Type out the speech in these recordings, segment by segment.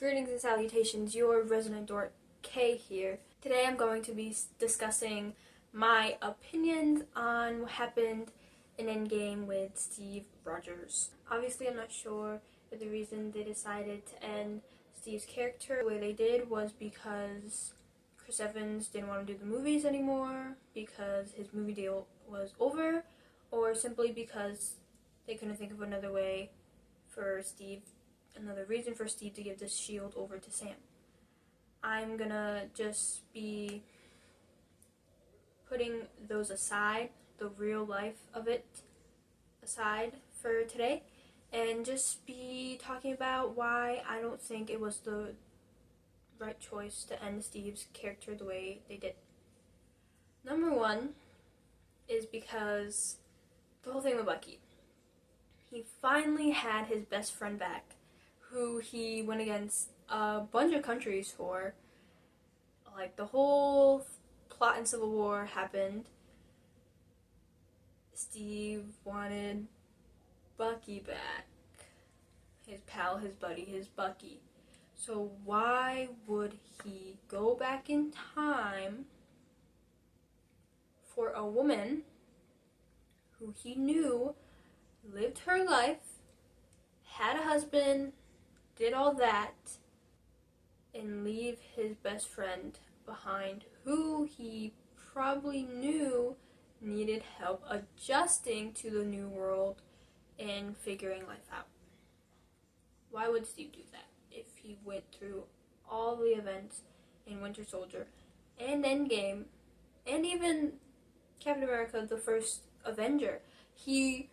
Greetings and salutations, your resident dork K here. Today I'm going to be discussing my opinions on what happened in Endgame with Steve Rogers. Obviously I'm not sure if the reason they decided to end Steve's character the way they did was because Chris Evans didn't want to do the movies anymore, because his movie deal was over, or simply because they couldn't think of another reason for Steve to give this shield over to Sam. I'm gonna just be putting those aside, the real life of it aside for today, and just be talking about why I don't think it was the right choice to end Steve's character the way they did. Number one is because the whole thing with Bucky. He finally had his best friend back, who he went against a bunch of countries for. Like, the whole plot in Civil War happened. Steve wanted Bucky back. His pal, his buddy, his Bucky. So why would he go back in time for a woman who he knew lived her life, had a husband, did all that, and leave his best friend behind, who he probably knew needed help adjusting to the new world and figuring life out? Why would Steve do that if he went through all the events in Winter Soldier and Endgame and even Captain America, the first Avenger? He,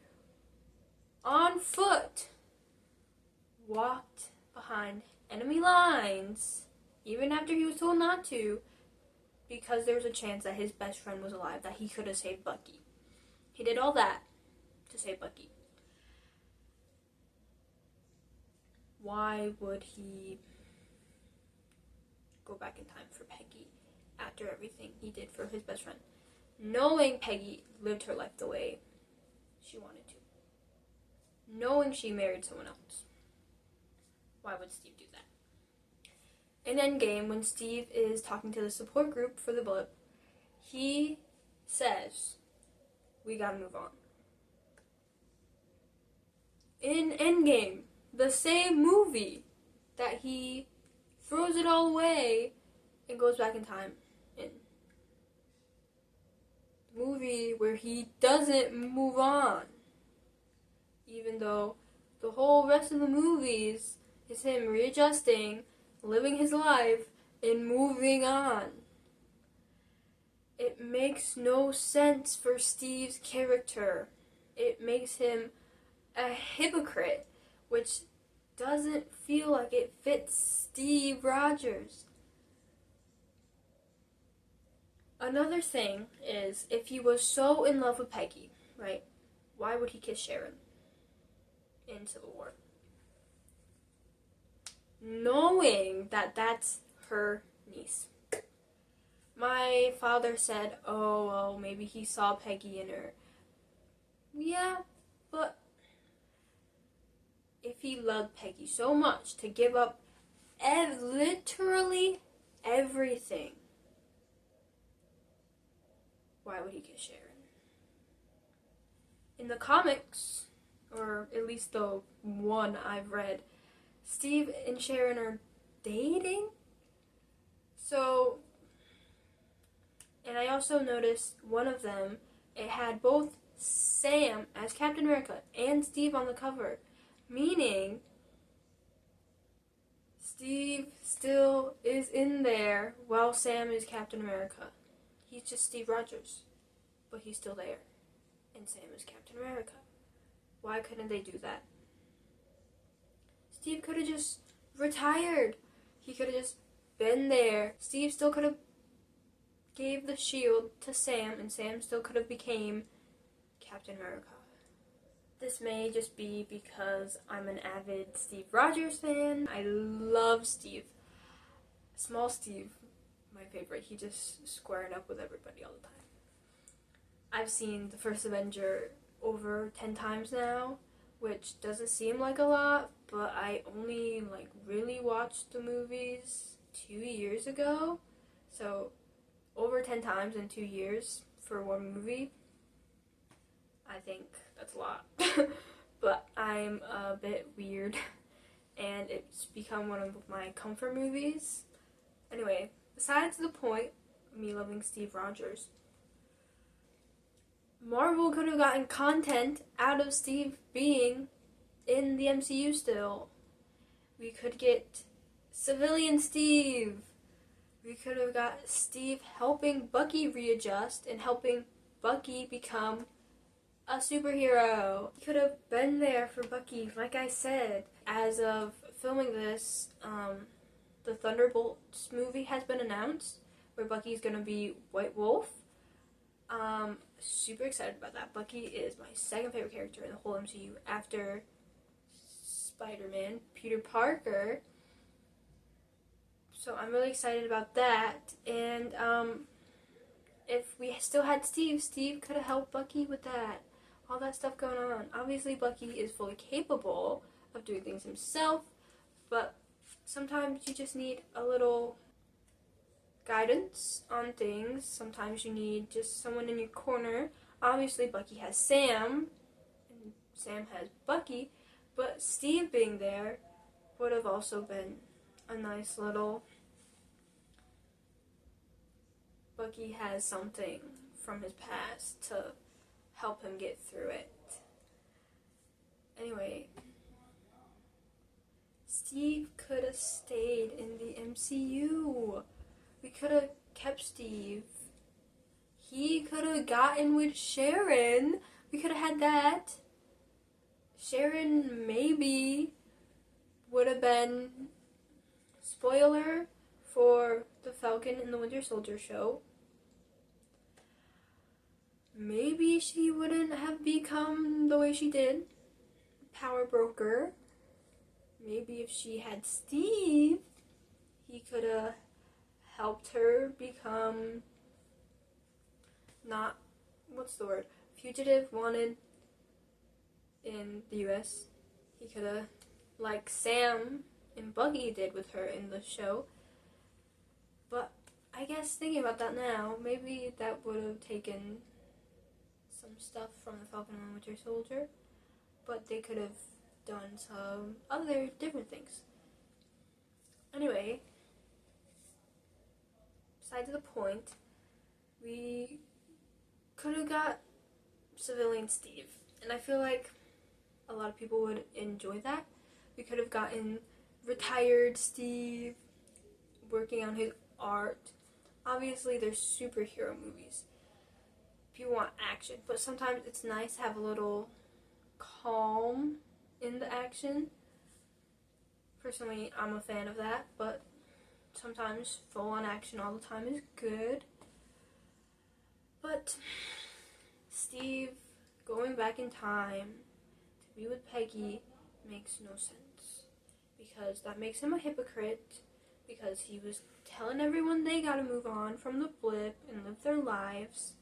on foot, walked behind enemy lines, even after he was told not to, because there was a chance that his best friend was alive, that he could have saved Bucky. He did all that to save Bucky. Why would he go back in time for Peggy after everything he did for his best friend, knowing Peggy lived her life the way she wanted to, knowing she married someone else? Why would Steve do that? In Endgame, when Steve is talking to the support group for the blip, he says, "We gotta move on." In Endgame, the same movie that he throws it all away and goes back in time in. The movie where he doesn't move on, even though the whole rest of the movies is him readjusting, living his life, and moving on. It makes no sense for Steve's character. It makes him a hypocrite, which doesn't feel like it fits Steve Rogers. Another thing is, if he was so in love with Peggy, right, why would he kiss Sharon in Civil War, knowing that that's her niece? My father said, "Oh, well, maybe he saw Peggy in her." Yeah, but if he loved Peggy so much to give up literally everything, why would he kiss Sharon? In the comics, or at least the one I've read, Steve and Sharon are dating. So, and I also noticed one of them, it had both Sam as Captain America and Steve on the cover, meaning Steve still is in there while Sam is Captain America. He's just Steve Rogers, but he's still there, and Sam is Captain America. Why couldn't they do that? Steve could have just retired. He could have just been there. Steve still could have gave the shield to Sam, and Sam still could have became Captain America. This may just be because I'm an avid Steve Rogers fan. I love Steve. Small Steve, my favorite. He just squared up with everybody all the time. I've seen the first Avenger over 10 times now. which doesn't seem like a lot, but I only like really watched the movies 2 years ago, so over 10 times in 2 years for one movie. I think that's a lot. But I'm a bit weird, and it's become one of my comfort movies. Anyway, besides the point of me loving Steve Rogers, Marvel could have gotten content out of Steve being in the MCU still. We could get civilian Steve. We could have got Steve helping Bucky readjust and helping Bucky become a superhero. He could have been there for Bucky, like I said. As of filming this, the Thunderbolts movie has been announced, where Bucky's gonna be White Wolf. Super excited about that. Bucky is my second favorite character in the whole MCU after Spider-Man, Peter Parker. So I'm really excited about that. And if we still had Steve could have helped Bucky with that. All that stuff going on. Obviously, Bucky is fully capable of doing things himself, but sometimes you just need a little guidance on things. Sometimes you need just someone in your corner. Obviously, Bucky has Sam, and Sam has Bucky, but Steve being there would have also been a nice little... Bucky has something from his past to help him get through it. Anyway, Steve could have stayed in the MCU. We could have kept Steve. He could have gotten with Sharon. We could have had that. Sharon maybe would have been, spoiler for the Falcon and the Winter Soldier show, maybe she wouldn't have become the way she did, power broker. Maybe if she had Steve, he could have helped her become not, what's the word, fugitive wanted in the US. He could have, like Sam and Bucky did with her in the show. But I guess thinking about that now, maybe that would have taken some stuff from the Falcon and Winter Soldier, but they could have done some other different things. Anyway, besides the point, we could have got civilian Steve, and I feel like a lot of people would enjoy that. We could have gotten retired Steve working on his art. Obviously, there's superhero movies. People want action, but sometimes it's nice to have a little calm in the action. Personally, I'm a fan of that, but sometimes full-on action all the time is good. But Steve going back in time to be with Peggy makes no sense, because that makes him a hypocrite, because he was telling everyone they gotta move on from the blip and live their lives,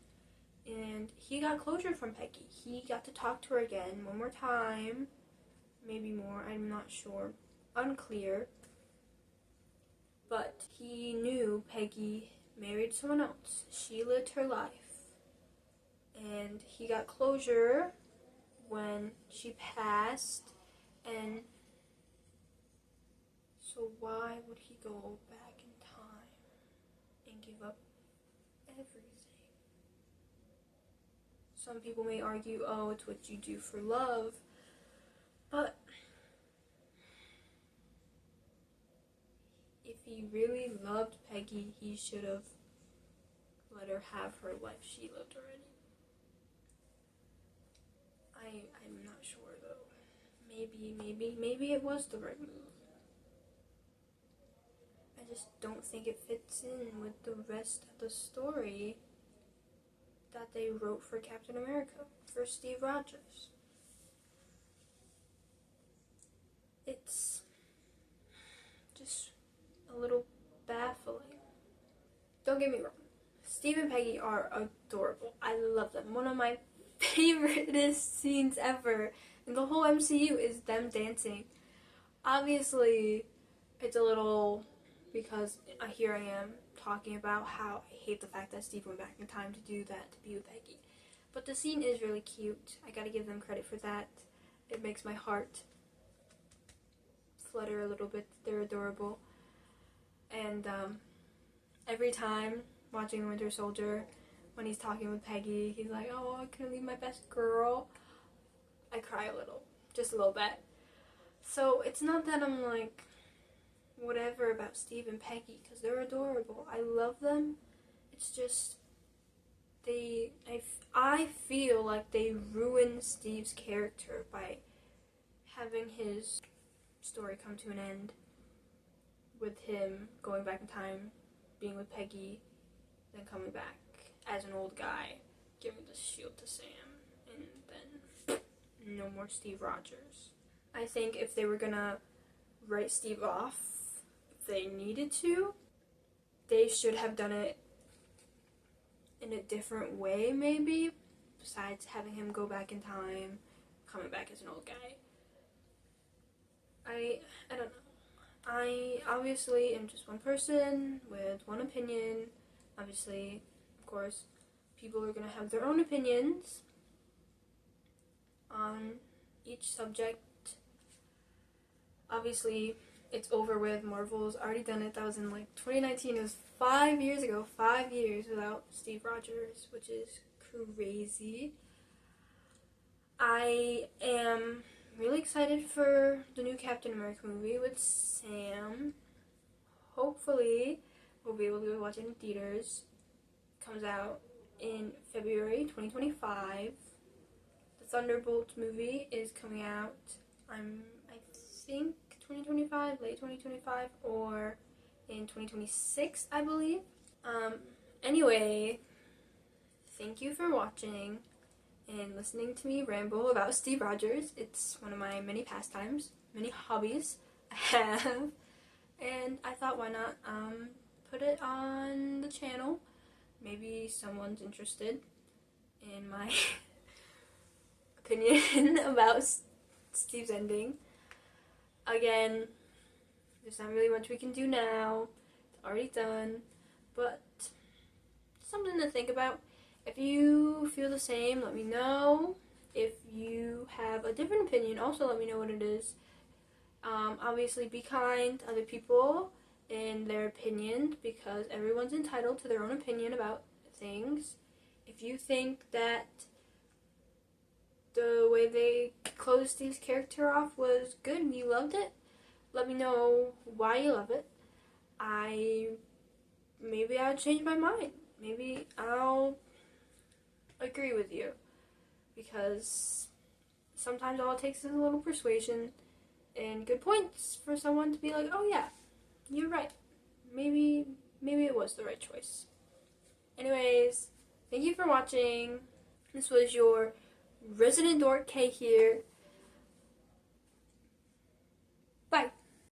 and he got closure from Peggy. He got to talk to her again one more time, maybe more, I'm not sure, unclear, but he knew Peggy married someone else. She lived her life, and he got closure when she passed, and so why would he go back in time and give up everything? Some people may argue, oh, it's what you do for love, but if he really loved Peggy, he should have let her have her life she lived already. I'm not sure though. Maybe it was the right move. I just don't think it fits in with the rest of the story that they wrote for Captain America, for Steve Rogers. It's just a little baffling. Don't get me wrong, Steve and Peggy are adorable. I love them. One of my favoriteest scenes ever in the whole MCU is them dancing. Obviously, it's a little because here I am talking about how I hate the fact that Steve went back in time to do that, to be with Peggy. But the scene is really cute. I gotta give them credit for that. It makes my heart flutter a little bit. They're adorable. And every time watching The Winter Soldier, when he's talking with Peggy, he's like, oh, I couldn't leave my best girl. I cry a little. Just a little bit. So it's not that I'm like, whatever about Steve and Peggy, because they're adorable. I love them. It's just, I feel like they ruined Steve's character by having his story come to an end with him going back in time, being with Peggy, then coming back as an old guy, giving the shield to Sam, and then no more Steve Rogers. I think if they were gonna write Steve off, if they needed to, they should have done it in a different way, maybe, besides having him go back in time, coming back as an old guy. I don't know. I obviously am just one person with one opinion. Obviously, of course, people are going to have their own opinions on each subject. Obviously, it's over with. Marvel's already done it. That was in like 2019. It was 5 years ago. 5 years without Steve Rogers, which is crazy. I am really excited for the new Captain America movie with Sam. Hopefully, we'll be able to go watch it in theaters. It comes out in February 2025. The Thunderbolts movie is coming out, I think 2025, late 2025, or in 2026, I believe. Anyway, thank you for watching and listening to me ramble about Steve Rogers. It's one of my many pastimes, many hobbies I have, and I thought, why not put it on the channel. Maybe someone's interested in my opinion about Steve's ending. Again, there's not really much we can do now. It's already done, but something to think about. If you feel the same, let me know. If you have a different opinion, also let me know what it is. Obviously, be kind to other people in their opinion, because everyone's entitled to their own opinion about things. If you think that the way they closed Steve's character off was good and you loved it, let me know why you love it. Maybe I'll change my mind. Maybe I'll agree with you, because sometimes all it takes is a little persuasion and good points for someone to be like, oh yeah, you're right, maybe it was the right choice. Anyways, thank you for watching. This was your resident dork K here. Bye.